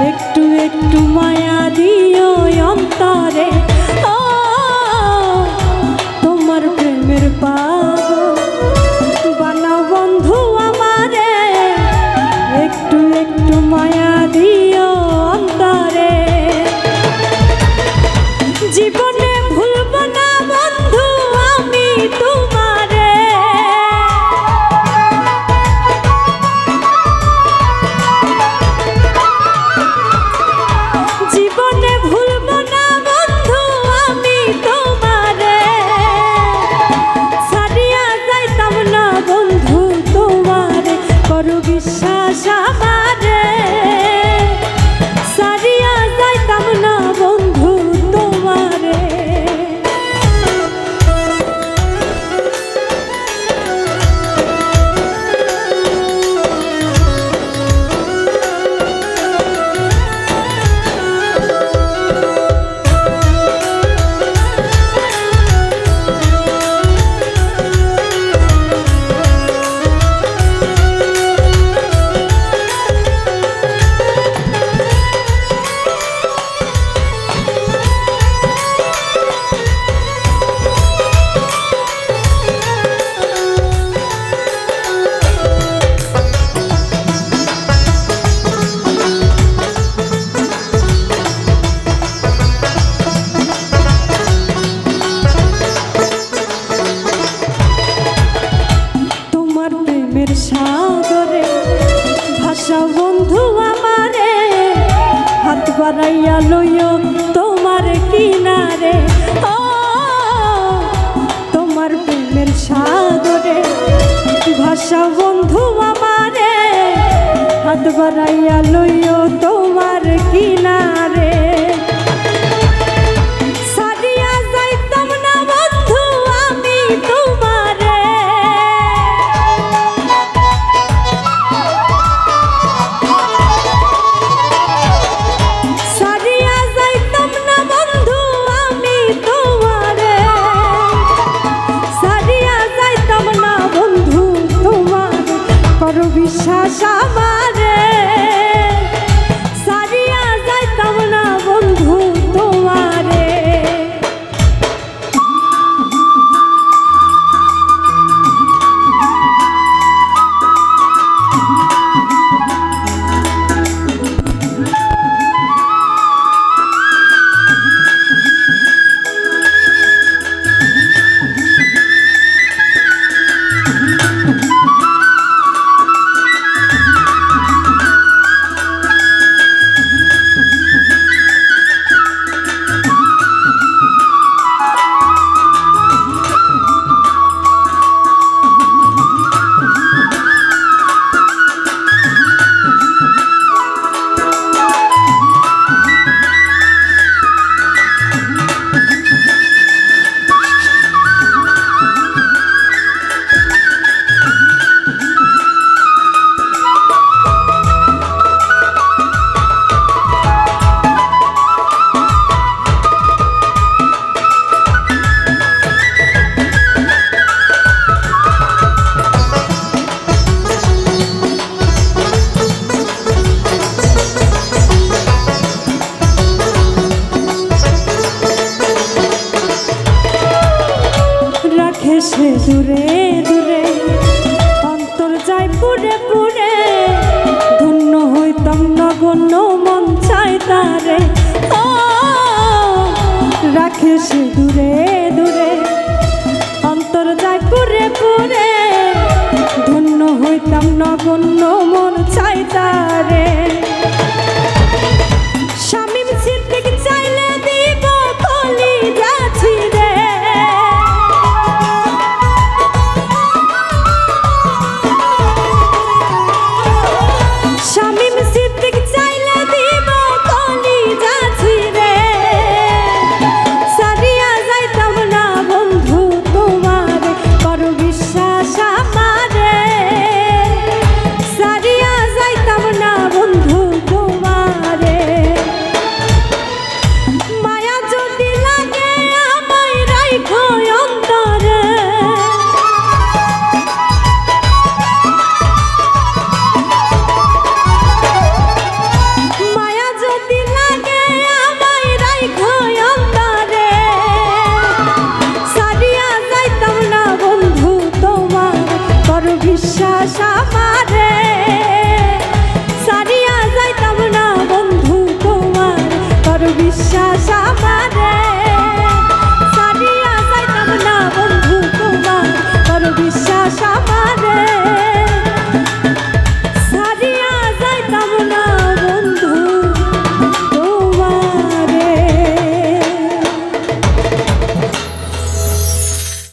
একটু একটু মায়া দিও অন্তরে, ও তোমার প্রেমের পাগল বানাও বন্ধু আমারে, একটু একটু মায়া দিও অন্তরে। জীবনে ভুলব না বন্ধু আমি তোমারে, জীবনে ভুলব না বন্ধু আমি তোমারে, ছাড়িয়া যাইতাম না বন্ধু তোমারে, করো বিশ্বাস আমারে, ছাড়িয়া যাইতাম না বন্ধু তোমারে। সাগরে ভাষা বন্ধু আমারে, হাত বাড়াইয়া লইও তোমার কিনারে, ও তোমার প্রেমের সাগরে ভাষা বন্ধু আমারে, হাত বাড়াইয়া লইও তোমার কিনারে। ছাড়িয়া যাইতাম না বন্ধু আমি তোমারে, বিশ্বাস আমারে, ছাড়িয়া যাইতাম না বন্ধু তোমারে। সে দূরে দূরে অন্তর যায় পুরে পুরে, ধন্য হইতাম নগণ্য মন চাই তারে, ও রাখে সে দূরে দূরে অন্তর যায় পুরে পুরে, ধন্য হইতাম নগণ্য মন চাই তারে। শামীম সিদ্দিক চাইলে দিব কলি যাচ্ছি রে, চাইলে দিব কলি যাচ্ছি রে, ছাড়িয়া আমারে সারিয়া যাইতাম না বন্ধু তোমার করো বিশ্বাস আমারে সারিয়া যাইতাম না বন্ধু তোমার করো বিশ্বাস আমারে